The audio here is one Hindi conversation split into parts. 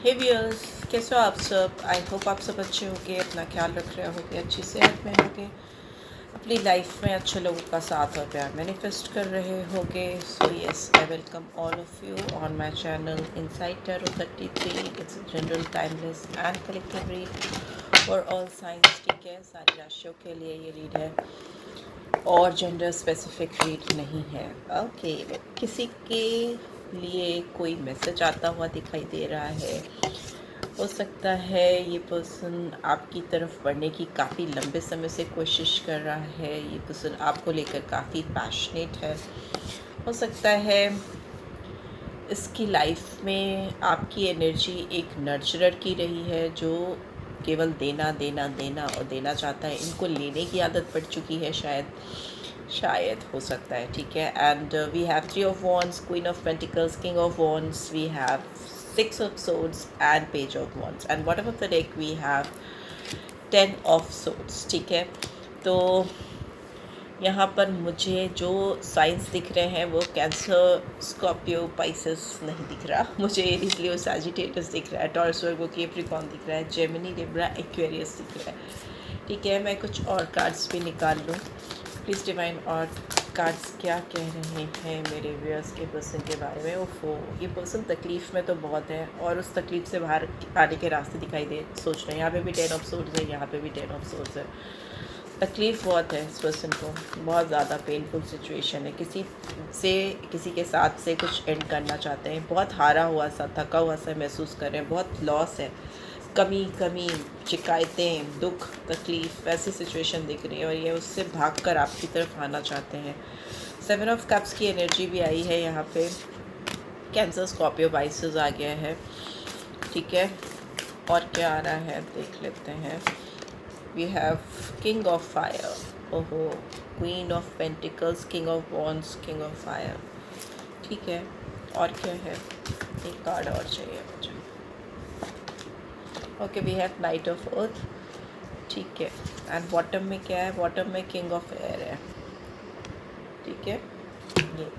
हे व्यूअर्स, कैसे हो आप सब। आई होप आप सब अच्छे होंगे, अपना ख्याल रख रहे होंगे, अच्छी सेहत में होंगे, अपनी लाइफ में अच्छे लोगों का साथ और प्यार मैनिफेस्ट कर रहे होंगे। So yes, I welcome all of you on my channel inside tarot 33। It's general timeless and collective read for all science. ठीक है, सारी राशियों के लिए ये रीड है और जेंडर स्पेसिफिक रीड नहीं है। ओके, किसी के लिए कोई मैसेज आता हुआ दिखाई दे रहा है। हो सकता है ये पर्सन आपकी तरफ बढ़ने की काफ़ी लंबे समय से कोशिश कर रहा है। ये पर्सन आपको लेकर काफ़ी पैशनेट है। हो सकता है इसकी लाइफ में आपकी एनर्जी एक नर्चरर की रही है, जो केवल देना देना देना और देना चाहता है। इनको लेने की आदत पड़ चुकी है शायद हो सकता है। ठीक है, and we have 3 of Wands, Queen of Pentacles, King of Wands, we have 6 of Swords and Page of Wands, and bottom of the deck we have 10 of Swords। ठीक है, तो यहाँ पर मुझे जो साइंस दिख रहे हैं वो कैंसर, स्कॉर्पियो, पाइसेस नहीं दिख रहा मुझे। लियो, सैजिटेरियस दिख रहा है, टॉरस, वर्गो, कैप्रिकॉर्न दिख रहा है, जेमिनी, लिब्रा, एक्वेरियस दिख रहा है। ठीक है, मैं कुछ और कार्ड्स भी निकाल लूँ। प्लीज़ डिवाइन और कार्ड्स क्या कह रहे हैं मेरे व्यूअर्स के पर्सन के बारे में। ओफो, ये पर्सन तकलीफ़ में तो बहुत है और उस तकलीफ़ से बाहर आने के रास्ते दिखाई दे सोच रहे हैं। यहाँ पे भी 10 of Swords है, यहाँ पे भी 10 of Swords है। तकलीफ़ बहुत है इस पर्सन को, बहुत ज़्यादा पेनफुल सिचुएशन है। किसी के साथ से कुछ एंड करना चाहते हैं। बहुत हारा हुआ सा, थका हुआ सा महसूस कर रहे हैं। बहुत लॉस है, कमी, शिकायतें, दुख, तकलीफ़, वैसी सिचुएशन दिख रही है और ये उससे भागकर आपकी तरफ आना चाहते हैं। 7 of Cups की एनर्जी भी आई है यहाँ पे। कैंसर, स्कॉर्पियो, पाइसेस आ गया है। ठीक है, और क्या आ रहा है देख लेते हैं। We have King of Fire, ओहो, Queen of Pentacles, King of Wands, King of Fire। ठीक है, और क्या है, एक कार्ड और चाहिए मुझे। Okay, we have knight of earth. ठीक है, एंड बॉटम में क्या है, बॉटम में किंग ऑफ एयर है। ठीक है, ये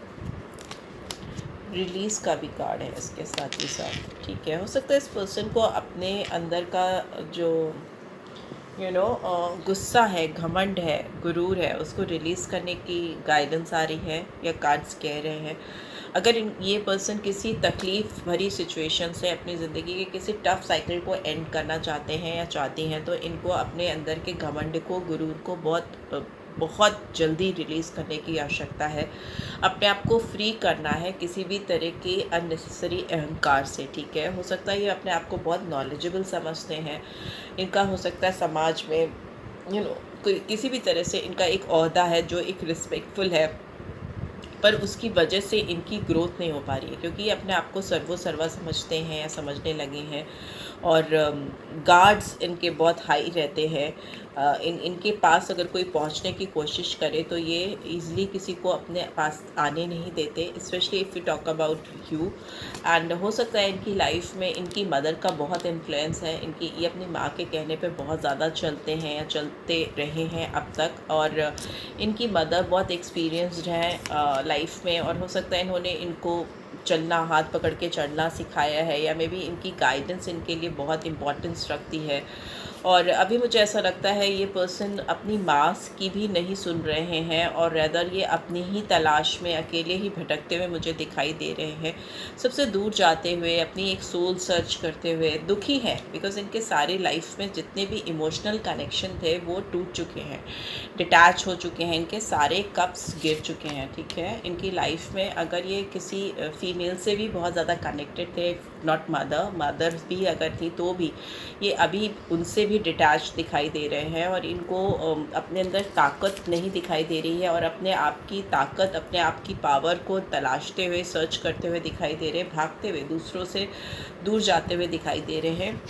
रिलीज़ का भी कार्ड है इसके साथ ही साथ। ठीक है, हो सकता है इस पर्सन को अपने अंदर का जो गुस्सा है, घमंड है, गुरूर है, उसको रिलीज़ करने की गाइडेंस आ रही है या कार्ड्स कह रहे हैं। अगर ये पर्सन किसी तकलीफ़ भरी सिचुएशन से अपनी ज़िंदगी के किसी टफ़ साइकिल को एंड करना चाहते हैं या चाहती हैं, तो इनको अपने अंदर के घमंड को, गुरूर को बहुत जल्दी रिलीज़ करने की आवश्यकता है। अपने आप को फ्री करना है किसी भी तरह के अननेसेसरी अहंकार से। ठीक है, हो सकता है ये अपने आप को बहुत नॉलेजेबल समझते हैं। इनका हो सकता है समाज में किसी भी तरह से इनका एक ओहदा है जो एक रिस्पेक्टफुल है, पर उसकी वजह से इनकी ग्रोथ नहीं हो पा रही है, क्योंकि ये अपने आप को सर्वा समझते हैं या समझने लगे हैं। और गार्ड्स इनके बहुत हाई रहते हैं। इनके पास अगर कोई पहुंचने की कोशिश करे तो ये इजीली किसी को अपने पास आने नहीं देते, specially if you talk about you. And हो सकता है इनकी लाइफ में इनकी मदर का बहुत इन्फ्लुएंस है। ये अपनी माँ के कहने पे बहुत ज़्यादा चलते हैं या चलते रहे हैं अब तक। और इनकी मदर बहुत एक्सपीरियंस्ड हैं लाइफ में, और हो सकता है इन्होंने इनको चलना, हाथ पकड़ के चलना सिखाया है, या मे बी इनकी गाइडेंस इनके लिए बहुत इम्पोर्टेंस रखती है। और अभी मुझे ऐसा लगता है ये पर्सन अपनी माँ की भी नहीं सुन रहे हैं, और रैदर ये अपनी ही तलाश में अकेले ही भटकते हुए मुझे दिखाई दे रहे हैं, सबसे दूर जाते हुए, अपनी एक सोल सर्च करते हुए। दुखी हैं बिकॉज इनके सारे लाइफ में जितने भी इमोशनल कनेक्शन थे वो टूट चुके हैं, डिटैच हो चुके हैं, इनके सारे कप्स गिर चुके हैं। ठीक है, इनकी लाइफ में अगर ये किसी फीमेल से भी बहुत ज़्यादा कनेक्टेड थे, नॉट मदर भी अगर थी, तो भी ये अभी उनसे भी डिटैच दिखाई दे रहे हैं। और इनको अपने अंदर ताकत नहीं दिखाई दे रही है, और अपने आप की ताकत, अपने आप की पावर को तलाशते हुए, सर्च करते हुए दिखाई दे रहे हैं, भागते हुए, दूसरों से दूर जाते हुए दिखाई दे रहे हैं।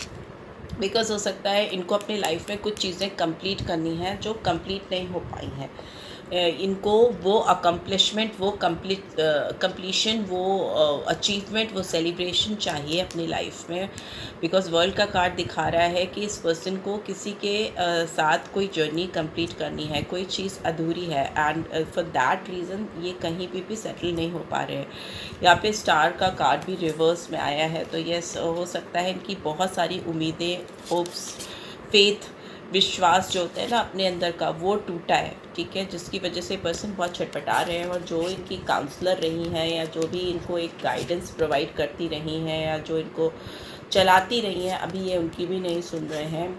बिकॉज़ हो सकता है इनको अपनी लाइफ में कुछ चीज़ें कंप्लीट करनी हैं जो कंप्लीट नहीं हो पाई हैं। इनको वो अकम्पलिशमेंट, वो कंप्लीशन, वो अचीवमेंट, वो सेलिब्रेशन चाहिए अपनी लाइफ में। बिकॉज़ वर्ल्ड का कार्ड दिखा रहा है कि इस पर्सन को किसी के साथ कोई जर्नी कंप्लीट करनी है, कोई चीज़ अधूरी है, एंड फॉर दैट रीज़न ये कहीं भी सेटल नहीं हो पा रहे हैं। यहाँ पे स्टार का कार्ड भी रिवर्स में आया है, तो ये हो सकता है इनकी बहुत सारी उम्मीदें, होप्स, फेथ, विश्वास जो होता है ना अपने अंदर का, वो टूटा है, ठीक है, जिसकी वजह से पर्सन बहुत छटपटा रहे हैं। और जो इनकी काउंसलर रही हैं, या जो भी इनको एक गाइडेंस प्रोवाइड करती रही हैं, या जो इनको चलाती रही हैं, अभी ये उनकी भी नहीं सुन रहे हैं,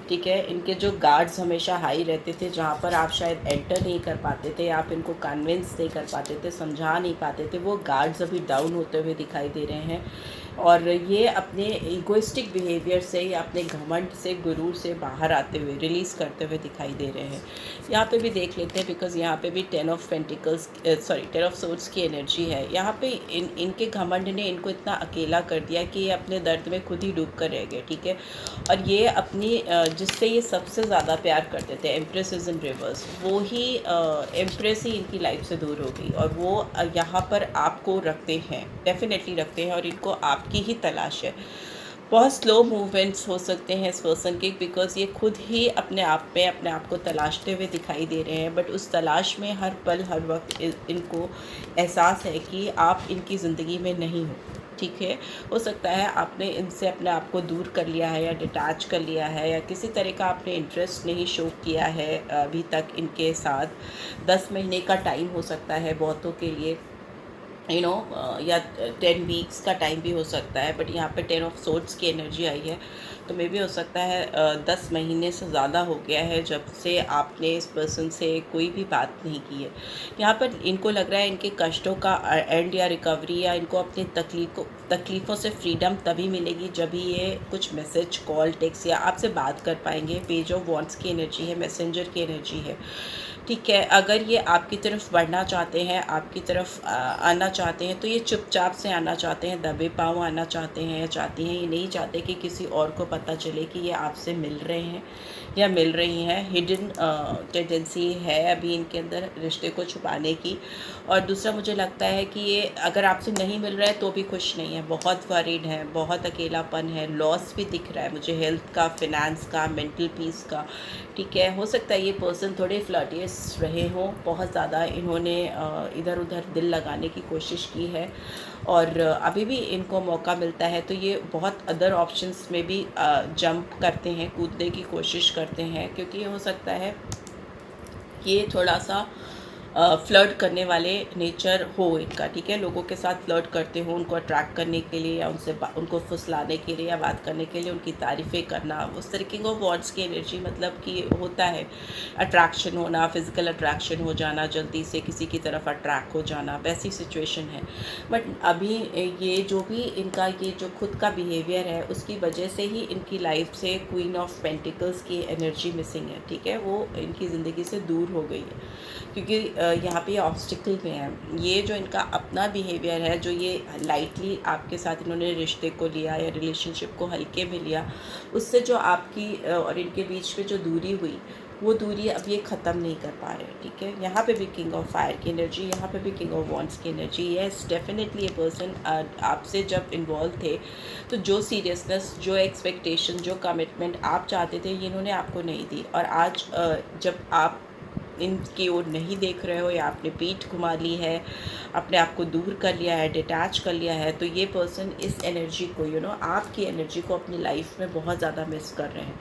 ठीक है। इनके जो गार्ड्स हमेशा हाई रहते थे, जहाँ पर आप शायद एंटर नहीं कर पाते थे, आप इनको कन्विंस नहीं कर पाते थे, समझा नहीं पाते थे, वो गार्ड्स अभी डाउन होते हुए दिखाई दे रहे हैं। और ये अपने इगोइस्टिक बिहेवियर से या अपने घमंड से, गुरूर से बाहर आते हुए, रिलीज़ करते हुए दिखाई दे रहे हैं। यहाँ पे भी देख लेते हैं, बिकॉज़ यहाँ पे भी 10 of pentacles, sorry 10 of swords की एनर्जी है। यहाँ पे इनके घमंड ने इनको इतना अकेला कर दिया कि ये अपने दर्द में खुद ही डूब कर रह गए, ठीक है। और ये अपनी जिससे ये सबसे ज़्यादा प्यार करते थे, एम्प्रेस इज़ इन रिवर्स, वो ही एम्प्रेस ही इनकी लाइफ से दूर हो गई। और वो यहाँ पर आपको रखते हैं, डेफिनेटली रखते हैं, और इनको आपकी ही तलाश है। बहुत स्लो मूवमेंट्स हो सकते हैं इस पर्सन के, बिकॉज़ ये खुद ही अपने आप में अपने आप को तलाशते हुए दिखाई दे रहे हैं। बट उस तलाश में हर पल हर वक्त इनको एहसास है कि आप इनकी ज़िंदगी में नहीं हो, ठीक है। हो सकता है आपने इनसे अपने आप को दूर कर लिया है, या डिटैच कर लिया है, या किसी तरह का आपने इंटरेस्ट नहीं शो किया है अभी तक इनके साथ। 10 महीने का टाइम हो सकता है बहुतों के लिए, या 10 वीक्स का टाइम भी हो सकता है। बट यहाँ पे 10 ऑफ सोर्ड्स की एनर्जी आई है, तो मे भी हो सकता है 10 महीने से ज़्यादा हो गया है जब से आपने इस पर्सन से कोई भी बात नहीं की है। यहाँ पर इनको लग रहा है इनके कष्टों का एंड या रिकवरी, या इनको अपनी तकलीफ़ों से फ्रीडम तभी मिलेगी जब ही ये कुछ मैसेज, कॉल, टेक्स्ट या आपसे बात कर पाएंगे। पेज ऑफ वॉन्ड्स की एनर्जी है, मैसेंजर की एनर्जी है, ठीक है। अगर ये आपकी तरफ बढ़ना चाहते हैं, आपकी तरफ आना चाहते हैं, तो ये चुपचाप से आना चाहते हैं, दबे पाँव आना चाहते हैं या चाहती हैं। ये नहीं चाहते कि किसी और को पता चले कि ये आपसे मिल रहे हैं या मिल रही हैं। हिडन टेंडेंसी है अभी इनके अंदर रिश्ते को छुपाने की। और दूसरा, मुझे लगता है कि ये अगर आपसे नहीं मिल रहा है तो भी खुश नहीं है, बहुत वरीड है, बहुत अकेलापन है, लॉस भी दिख रहा है मुझे, हेल्थ का, फिनेंस का, मेंटल पीस का, ठीक है। हो सकता है ये पर्सन थोड़े फ्लर्टियस रहे हों, बहुत ज़्यादा इन्होंने इधर उधर दिल लगाने की कोशिश की है, और अभी भी इनको मौका मिलता है तो ये बहुत अदर ऑप्शंस में भी जंप करते हैं, कूदने की कोशिश करते हैं, क्योंकि ये हो सकता है ये थोड़ा सा फ्लर्ट करने वाले नेचर हो इनका, ठीक है। लोगों के साथ फ्लर्ट करते हो, उनको अट्रैक्ट करने के लिए, या उनको फुसलाने के लिए, या बात करने के लिए, उनकी तारीफ़ें करना, उस तरीके को वर्ड्स की एनर्जी, मतलब कि होता है अट्रैक्शन होना, फिज़िकल अट्रैक्शन हो जाना, जल्दी से किसी की तरफ अट्रैक्ट हो जाना, वैसी सिचुएशन है। बट अभी ये जो भी इनका ये जो खुद का बिहेवियर है, उसकी वजह से ही इनकी लाइफ से क्वीन ऑफ पेंटिकल्स की एनर्जी मिसिंग है, ठीक है। वो इनकी ज़िंदगी से दूर हो गई है, क्योंकि यहाँ पे ऑब्स्टिकल में है। ये जो इनका अपना बिहेवियर है, जो ये लाइटली आपके साथ इन्होंने रिश्ते को लिया या रिलेशनशिप को हल्के में लिया, उससे जो आपकी और इनके बीच में जो दूरी हुई, वो दूरी अब ये ख़त्म नहीं कर पा रहे, ठीक है। यहाँ पे भी किंग ऑफ फायर की एनर्जी, यहाँ पे भी किंग ऑफ वॉन्ड्स की एनर्जी। येस, डेफिनेटली ये पर्सन आपसे जब इन्वॉल्व थे तो जो सीरियसनेस, जो एक्सपेक्टेशन, जो कमिटमेंट आप चाहते थे, ये इन्होंने आपको नहीं दी। और आज जब आप इनकी ओर नहीं देख रहे हो, या आपने पीठ घुमा ली है, अपने आप को दूर कर लिया है, डिटैच कर लिया है, तो ये पर्सन इस एनर्जी को आपकी एनर्जी को अपनी लाइफ में बहुत ज़्यादा मिस कर रहे हैं।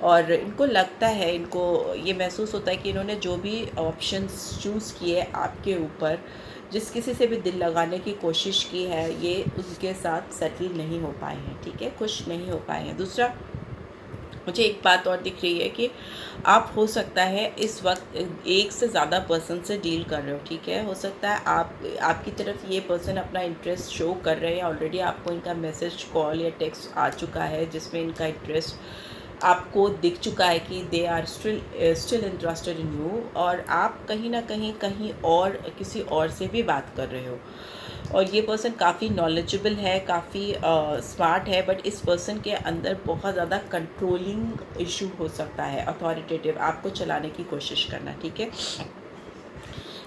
और इनको लगता है, इनको ये महसूस होता है कि इन्होंने जो भी ऑप्शंस चूज़ किए आपके ऊपर, जिस किसी से भी दिल लगाने की कोशिश की है, ये उनके साथ सेटल नहीं हो पाए हैं, ठीक है, खुश नहीं हो पाए हैं। दूसरा, मुझे एक बात और दिख रही है कि आप हो सकता है इस वक्त एक से ज़्यादा पर्सन से डील कर रहे हो, ठीक है। हो सकता है आपकी तरफ ये पर्सन अपना इंटरेस्ट शो कर रहे हैं, ऑलरेडी आपको इनका मैसेज, कॉल या टेक्स्ट आ चुका है जिसमें इनका इंटरेस्ट आपको दिख चुका है कि they are still interested in you, और आप कहीं ना कहीं और किसी और से भी बात कर रहे हो। और ये पर्सन काफ़ी नॉलेजेबल है, काफ़ी स्मार्ट है, बट इस पर्सन के अंदर बहुत ज़्यादा कंट्रोलिंग इशू हो सकता है, अथॉरिटेटिव, आपको चलाने की कोशिश करना, ठीक है।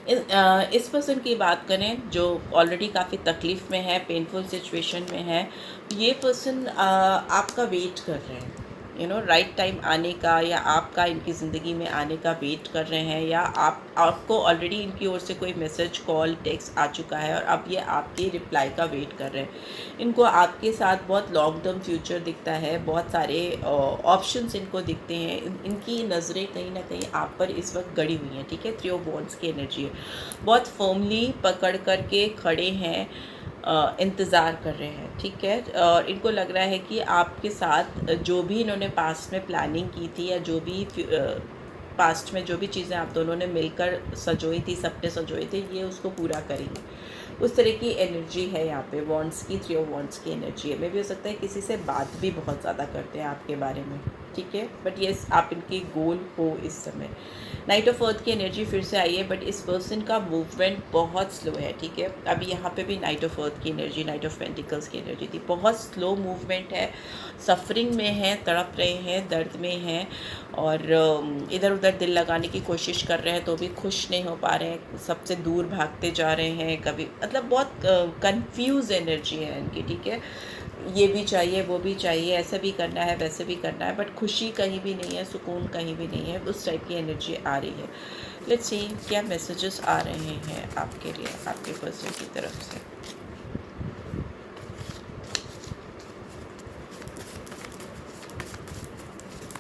इस पर्सन की बात करें जो ऑलरेडी काफ़ी तकलीफ़ में है, पेनफुल सिचुएशन में है, ये पर्सन आपका वेट कर रहे हैं, राइट टाइम आने का, या आपका इनकी ज़िंदगी में आने का वेट कर रहे हैं, या आपको ऑलरेडी इनकी ओर से कोई मैसेज, कॉल, टेक्स्ट आ चुका है और अब ये आपके रिप्लाई का वेट कर रहे हैं। इनको आपके साथ बहुत लॉन्ग टर्म फ्यूचर दिखता है, बहुत सारे ऑप्शंस इनको दिखते हैं। इनकी नज़रें कहीं ना कहीं आप पर इस वक्त गड़ी हुई हैं, ठीक है। 3 ऑफ वॉन्ड्स की एनर्जी है, बहुत फर्मली पकड़ करके खड़े हैं, इंतज़ार कर रहे हैं, ठीक है। और इनको लग रहा है कि आपके साथ जो भी इन्होंने पास्ट में प्लानिंग की थी, या जो भी पास्ट में जो भी चीज़ें आप दोनों ने मिलकर सजोई थी, सपने सजोए थे, ये उसको पूरा करेंगे। उस तरह की एनर्जी है यहाँ पे। वॉन्ड्स की 3 ऑफ वॉन्ड्स की एनर्जी है। मे भी हो सकता है किसी से बात भी बहुत ज़्यादा करते हैं आपके बारे में, ठीक है, बट येस आप इनकी गोल हो इस समय। नाइट ऑफ अर्थ की एनर्जी फिर से आई है, बट इस पर्सन का मूवमेंट बहुत स्लो है, ठीक है। अभी यहाँ पे भी नाइट ऑफ अर्थ की एनर्जी, नाइट ऑफ पेंटिकल्स की एनर्जी थी, बहुत स्लो मूवमेंट है, सफरिंग में है, तड़प रहे हैं, दर्द में हैं, और इधर उधर दिल लगाने की कोशिश कर रहे हैं तो भी खुश नहीं हो पा रहे हैं, सबसे दूर भागते जा रहे हैं, कभी मतलब बहुत कंफ्यूज एनर्जी है इनकी, ठीक है। ये भी चाहिए, वो भी चाहिए, ऐसा भी करना है, वैसे भी करना है, बट खुशी कहीं भी नहीं है, सुकून कहीं भी नहीं है, उस टाइप की एनर्जी आ रही है। लेट्स सी क्या मैसेजेस आ रहे हैं आपके लिए, आपके पर्सन की तरफ से।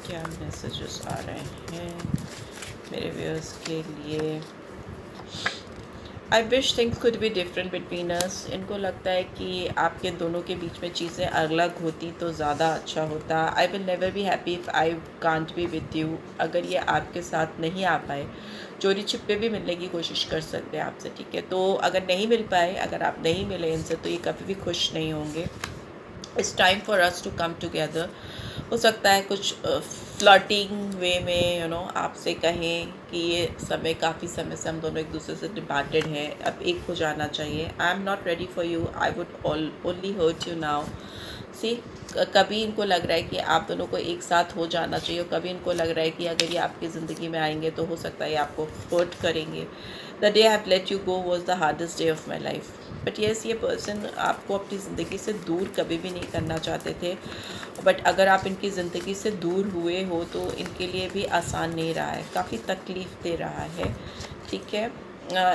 क्या मैसेजेस आ रहे हैं मेरे व्यूअर्स के लिए। I wish things could be different between us. इनको लगता है कि आपके दोनों के बीच में चीज़ें अलग होती तो ज़्यादा अच्छा होता। I will never be happy if I can't be with you. अगर ये आपके साथ नहीं आ पाए, चोरी छिपे भी मिलने की कोशिश कर सकते हैं आपसे, ठीक है। तो अगर नहीं मिल पाए, अगर आप नहीं मिले इनसे, तो ये कभी भी खुश नहीं होंगे। It's time for us to come together. हो सकता है कुछ फ्लर्टिंग वे में आपसे कहें कि ये समय, काफ़ी समय से हम दोनों एक दूसरे से डिपार्टेड हैं, अब एक हो जाना चाहिए। I am not ready for you, I would only hurt you now. See, कभी इनको लग रहा है कि आप दोनों को एक साथ हो जाना चाहिए, और कभी इनको लग रहा है कि अगर ये आपकी ज़िंदगी में आएंगे तो हो सकता है ये आपको हर्ट करेंगे। The day I have let you go was the hardest day of my life. But yes, ये पर्सन आपको अपनी ज़िंदगी से दूर कभी भी नहीं करना चाहते थे, बट अगर आप इनकी ज़िंदगी से दूर हुए हो तो इनके लिए भी आसान नहीं रहा है, काफ़ी तकलीफ़ दे रहा है, ठीक है।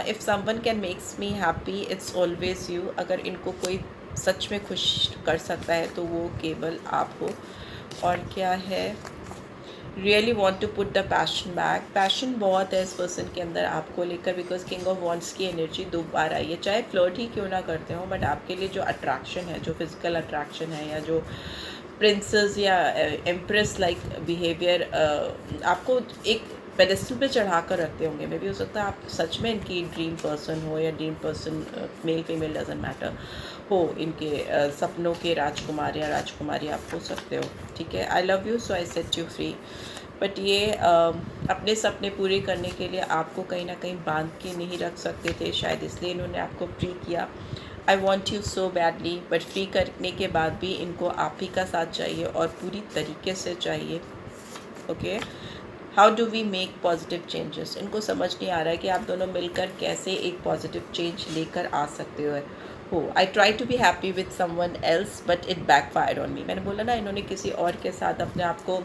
If someone can makes me happy, it's always you. अगर इनको कोई सच में खुश कर सकता है तो वो केवल आप हो। और क्या है, really want to put the passion back. Passion बहुत है इस पर्सन के अंदर आपको लेकर, बिकॉज किंग ऑफ वॉन्ट्स की एनर्जी 2 बार आई है। चाहे फ्लर्ट ही क्यों ना करते हो, बट आपके लिए जो अट्रैक्शन है, जो फिज़िकल अट्रैक्शन है, या जो प्रिंसेस या एम्प्रेस लाइक बिहेवियर आपको एक पेडेस्टल पे चढ़ा कर रखते होंगे। मे भी हो सकता है आप सच में इनकी ड्रीम पर्सन हो, या dream person male female doesn't matter हो, इनके सपनों के राजकुमार या राजकुमारी आप हो सकते हो, ठीक है। I love you so I set you free. But ये अपने सपने पूरे करने के लिए आपको कहीं ना कहीं बांध के नहीं रख सकते थे, शायद इसलिए इन्होंने आपको फ्री किया। I want you so badly, but free करने के बाद भी इनको आप ही का साथ चाहिए, और पूरी तरीके से चाहिए, okay. How do we make positive changes. इनको समझ नहीं आ रहा है कि आप दोनों मिलकर कैसे एक पॉजिटिव चेंज लेकर आ सकते हो। I try to be happy with someone else but it backfired on me. मैंने बोला ना, इन्होंने किसी और के साथ अपने आप को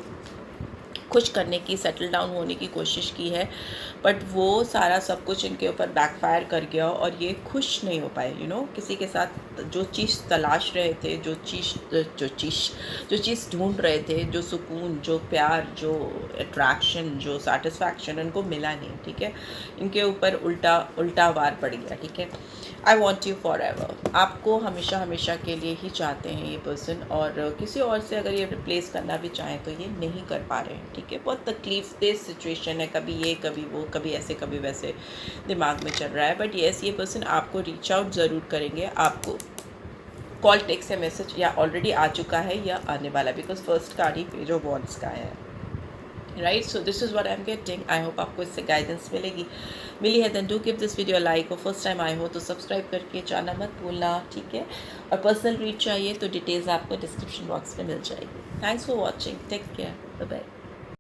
खुश करने की, सेटल डाउन होने की कोशिश की है, बट वो सारा सब कुछ इनके ऊपर बैकफायर कर गया, और ये खुश नहीं हो पाए। किसी के साथ जो चीज़ तलाश रहे थे, जो चीज़ ढूंढ रहे थे, जो सुकून, जो प्यार, जो अट्रैक्शन, जो सेटिस्फैक्शन, इनको मिला नहीं, ठीक है। इनके ऊपर उल्टा वार पड़ गया, ठीक है। I want you for ever. आपको हमेशा हमेशा के लिए ही चाहते हैं ये पर्सन, और किसी और से अगर ये रिप्लेस करना भी चाहें तो ये नहीं कर पा रहे हैं, ठीक है। बहुत तकलीफ़देह सिचुएशन है, कभी ये कभी वो, कभी ऐसे कभी वैसे दिमाग में चल रहा है। बट येस, ये पर्सन आपको रीच आउट ज़रूर करेंगे, आपको कॉल, टेक्स्ट या मैसेज या ऑलरेडी आ चुका है या आने वाला, बिकॉज फर्स्ट कार्ड ही पेज ऑफ वॉन्ड्स का है, right. So this is what I am getting. I hope आपको इससे गाइडेंस मिली है। Then do give this video like, और फर्स्ट टाइम आए हो तो सब्सक्राइब करके जाना मत भूलना, ठीक है। और पर्सनल रीच चाहिए तो डिटेल्स आपको डिस्क्रिप्शन बॉक्स में मिल जाएगी। Thanks for watching, take care, bye bye.